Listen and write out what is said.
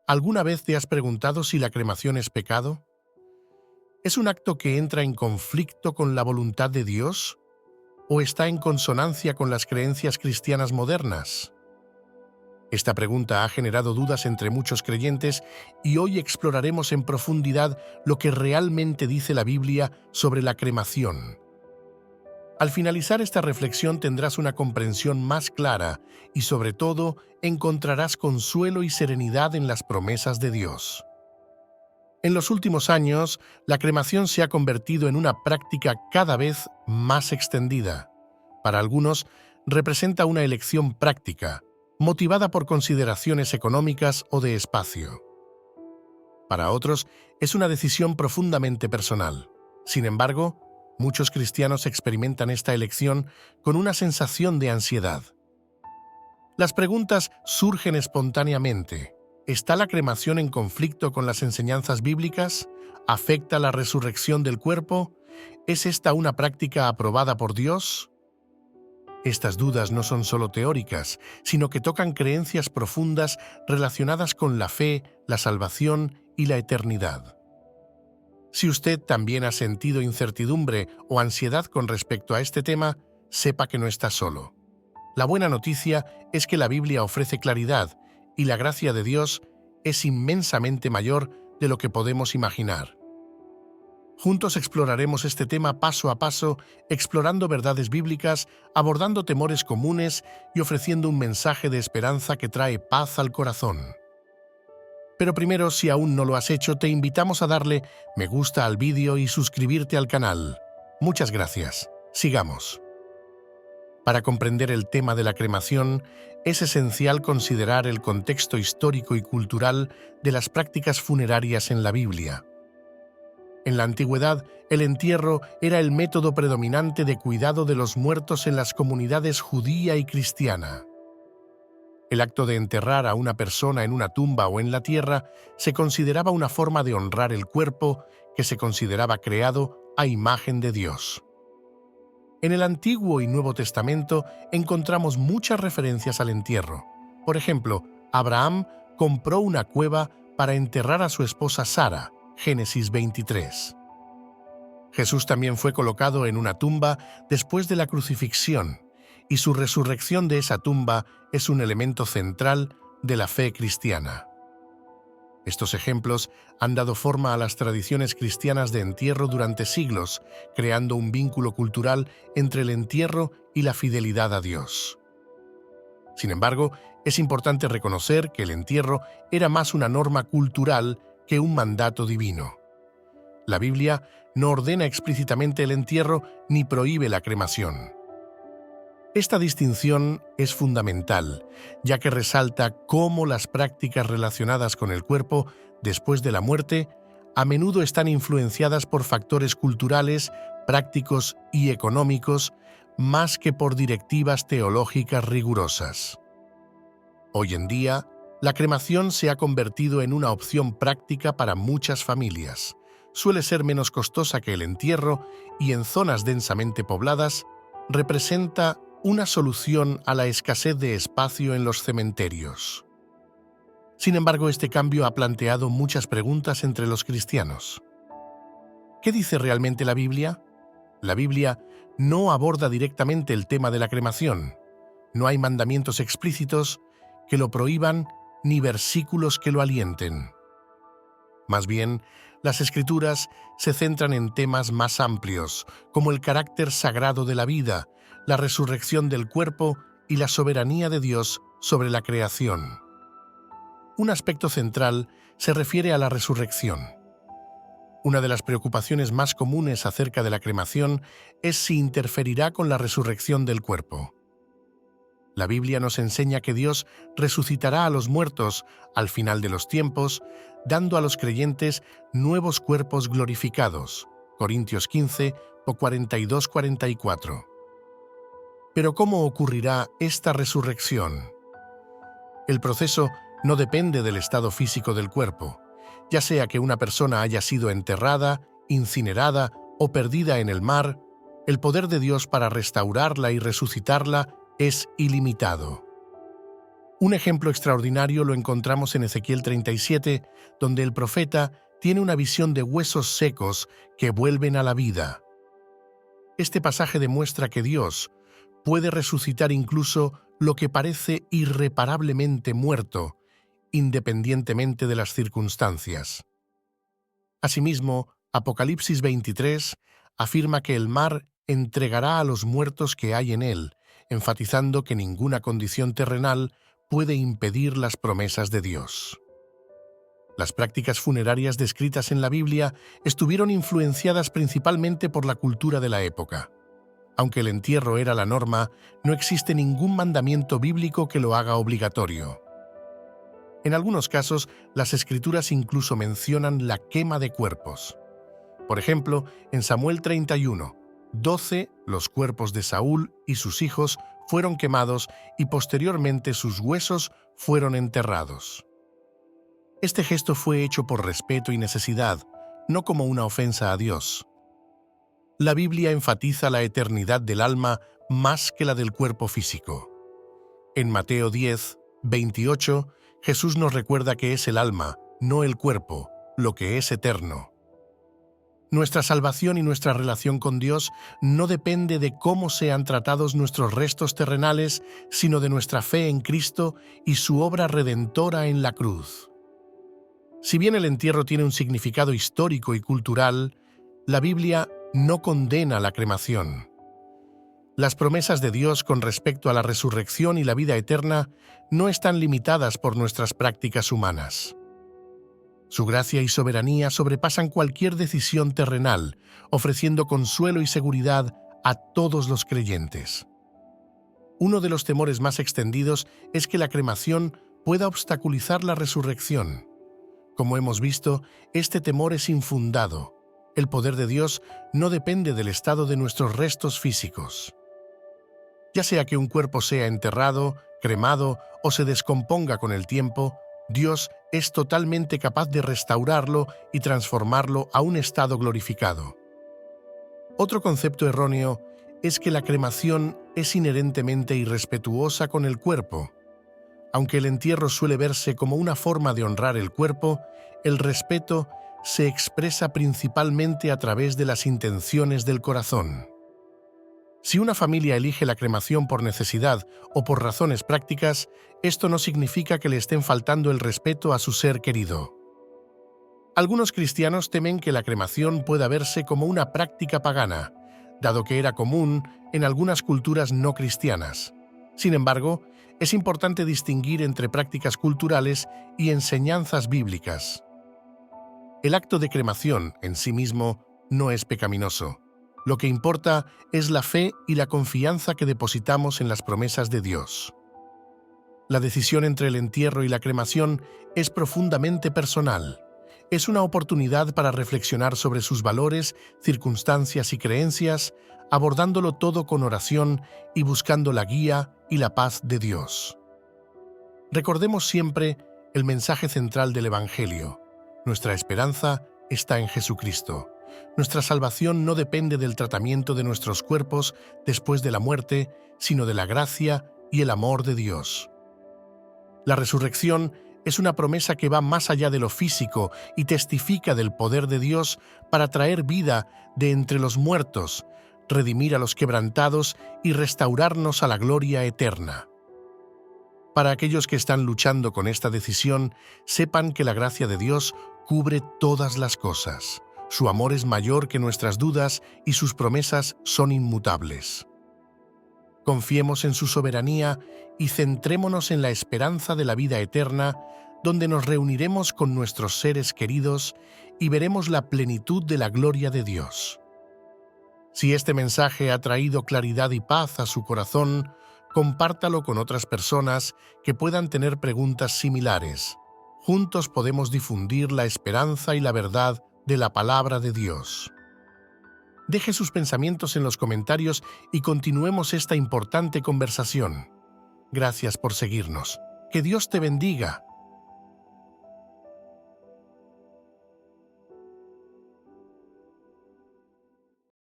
¿Alguna vez te has preguntado si la cremación es pecado? ¿Es un acto que entra en conflicto con la voluntad de Dios o está en consonancia con las creencias cristianas modernas? Esta pregunta ha generado dudas entre muchos creyentes y hoy exploraremos en profundidad lo que realmente dice la Biblia sobre la cremación. Al finalizar esta reflexión tendrás una comprensión más clara y sobre todo encontrarás consuelo y serenidad en las promesas de Dios. En los últimos años, la cremación se ha convertido en una práctica cada vez más extendida. Para algunos, representa una elección práctica, motivada por consideraciones económicas o de espacio. Para otros, es una decisión profundamente personal. Sin embargo, muchos cristianos experimentan esta elección con una sensación de ansiedad. Las preguntas surgen espontáneamente. ¿Está la cremación en conflicto con las enseñanzas bíblicas? ¿Afecta la resurrección del cuerpo? ¿Es esta una práctica aprobada por Dios? Estas dudas no son solo teóricas, sino que tocan creencias profundas relacionadas con la fe, la salvación y la eternidad. Si usted también ha sentido incertidumbre o ansiedad con respecto a este tema, sepa que no está solo. La buena noticia es que la Biblia ofrece claridad y la gracia de Dios es inmensamente mayor de lo que podemos imaginar. Juntos exploraremos este tema paso a paso, explorando verdades bíblicas, abordando temores comunes y ofreciendo un mensaje de esperanza que trae paz al corazón. Pero primero, si aún no lo has hecho, te invitamos a darle me gusta al vídeo y suscribirte al canal. Muchas gracias. Sigamos. Para comprender el tema de la cremación, es esencial considerar el contexto histórico y cultural de las prácticas funerarias en la Biblia. En la antigüedad, el entierro era el método predominante de cuidado de los muertos en las comunidades judía y cristiana. El acto de enterrar a una persona en una tumba o en la tierra se consideraba una forma de honrar el cuerpo que se consideraba creado a imagen de Dios. En el Antiguo y Nuevo Testamento encontramos muchas referencias al entierro. Por ejemplo, Abraham compró una cueva para enterrar a su esposa Sara, Génesis 23. Jesús también fue colocado en una tumba después de la crucifixión, y su resurrección de esa tumba es un elemento central de la fe cristiana. Estos ejemplos han dado forma a las tradiciones cristianas de entierro durante siglos, creando un vínculo cultural entre el entierro y la fidelidad a Dios. Sin embargo, es importante reconocer que el entierro era más una norma cultural que un mandato divino. La Biblia no ordena explícitamente el entierro ni prohíbe la cremación. Esta distinción es fundamental, ya que resalta cómo las prácticas relacionadas con el cuerpo después de la muerte a menudo están influenciadas por factores culturales, prácticos y económicos, más que por directivas teológicas rigurosas. Hoy en día, la cremación se ha convertido en una opción práctica para muchas familias. Suele ser menos costosa que el entierro y en zonas densamente pobladas representa una solución a la escasez de espacio en los cementerios. Sin embargo, este cambio ha planteado muchas preguntas entre los cristianos. ¿Qué dice realmente la Biblia? La Biblia no aborda directamente el tema de la cremación. No hay mandamientos explícitos que lo prohíban ni versículos que lo alienten. Más bien, las Escrituras se centran en temas más amplios, como el carácter sagrado de la vida, la resurrección del cuerpo y la soberanía de Dios sobre la creación. Un aspecto central se refiere a la resurrección. Una de las preocupaciones más comunes acerca de la cremación es si interferirá con la resurrección del cuerpo. La Biblia nos enseña que Dios resucitará a los muertos al final de los tiempos, dando a los creyentes nuevos cuerpos glorificados. Corintios 15 o 42-44. Pero ¿cómo ocurrirá esta resurrección? El proceso no depende del estado físico del cuerpo, ya sea que una persona haya sido enterrada, incinerada o perdida en el mar, el poder de Dios para restaurarla y resucitarla es ilimitado. Un ejemplo extraordinario lo encontramos en Ezequiel 37, donde el profeta tiene una visión de huesos secos que vuelven a la vida. Este pasaje demuestra que Dios puede resucitar incluso lo que parece irreparablemente muerto, independientemente de las circunstancias. Asimismo, Apocalipsis 23 afirma que el mar entregará a los muertos que hay en él, enfatizando que ninguna condición terrenal puede impedir las promesas de Dios. Las prácticas funerarias descritas en la Biblia estuvieron influenciadas principalmente por la cultura de la época. Aunque el entierro era la norma, no existe ningún mandamiento bíblico que lo haga obligatorio. En algunos casos, las Escrituras incluso mencionan la quema de cuerpos. Por ejemplo, en Samuel 31, 12 los cuerpos de Saúl y sus hijos fueron quemados y posteriormente sus huesos fueron enterrados. Este gesto fue hecho por respeto y necesidad, no como una ofensa a Dios. La Biblia enfatiza la eternidad del alma más que la del cuerpo físico. En Mateo 10, 28, Jesús nos recuerda que es el alma, no el cuerpo, lo que es eterno. Nuestra salvación y nuestra relación con Dios no depende de cómo sean tratados nuestros restos terrenales, sino de nuestra fe en Cristo y su obra redentora en la cruz. Si bien el entierro tiene un significado histórico y cultural, la Biblia no condena la cremación. Las promesas de Dios con respecto a la resurrección y la vida eterna no están limitadas por nuestras prácticas humanas. Su gracia y soberanía sobrepasan cualquier decisión terrenal, ofreciendo consuelo y seguridad a todos los creyentes. Uno de los temores más extendidos es que la cremación pueda obstaculizar la resurrección. Como hemos visto, este temor es infundado. El poder de Dios no depende del estado de nuestros restos físicos. Ya sea que un cuerpo sea enterrado, cremado o se descomponga con el tiempo, Dios es totalmente capaz de restaurarlo y transformarlo a un estado glorificado. Otro concepto erróneo es que la cremación es inherentemente irrespetuosa con el cuerpo. Aunque el entierro suele verse como una forma de honrar el cuerpo, el respeto se expresa principalmente a través de las intenciones del corazón. Si una familia elige la cremación por necesidad o por razones prácticas, esto no significa que le estén faltando el respeto a su ser querido. Algunos cristianos temen que la cremación pueda verse como una práctica pagana, dado que era común en algunas culturas no cristianas. Sin embargo, es importante distinguir entre prácticas culturales y enseñanzas bíblicas. El acto de cremación en sí mismo no es pecaminoso. Lo que importa es la fe y la confianza que depositamos en las promesas de Dios. La decisión entre el entierro y la cremación es profundamente personal. Es una oportunidad para reflexionar sobre sus valores, circunstancias y creencias, abordándolo todo con oración y buscando la guía y la paz de Dios. Recordemos siempre el mensaje central del Evangelio. Nuestra esperanza está en Jesucristo. Nuestra salvación no depende del tratamiento de nuestros cuerpos después de la muerte, sino de la gracia y el amor de Dios. La resurrección es una promesa que va más allá de lo físico y testifica del poder de Dios para traer vida de entre los muertos, redimir a los quebrantados y restaurarnos a la gloria eterna. Para aquellos que están luchando con esta decisión, sepan que la gracia de Dios cubre todas las cosas. Su amor es mayor que nuestras dudas y sus promesas son inmutables. Confiemos en su soberanía y centrémonos en la esperanza de la vida eterna, donde nos reuniremos con nuestros seres queridos y veremos la plenitud de la gloria de Dios. Si este mensaje ha traído claridad y paz a su corazón, compártalo con otras personas que puedan tener preguntas similares. Juntos podemos difundir la esperanza y la verdad de la palabra de Dios. Deje sus pensamientos en los comentarios y continuemos esta importante conversación. Gracias por seguirnos. Que Dios te bendiga.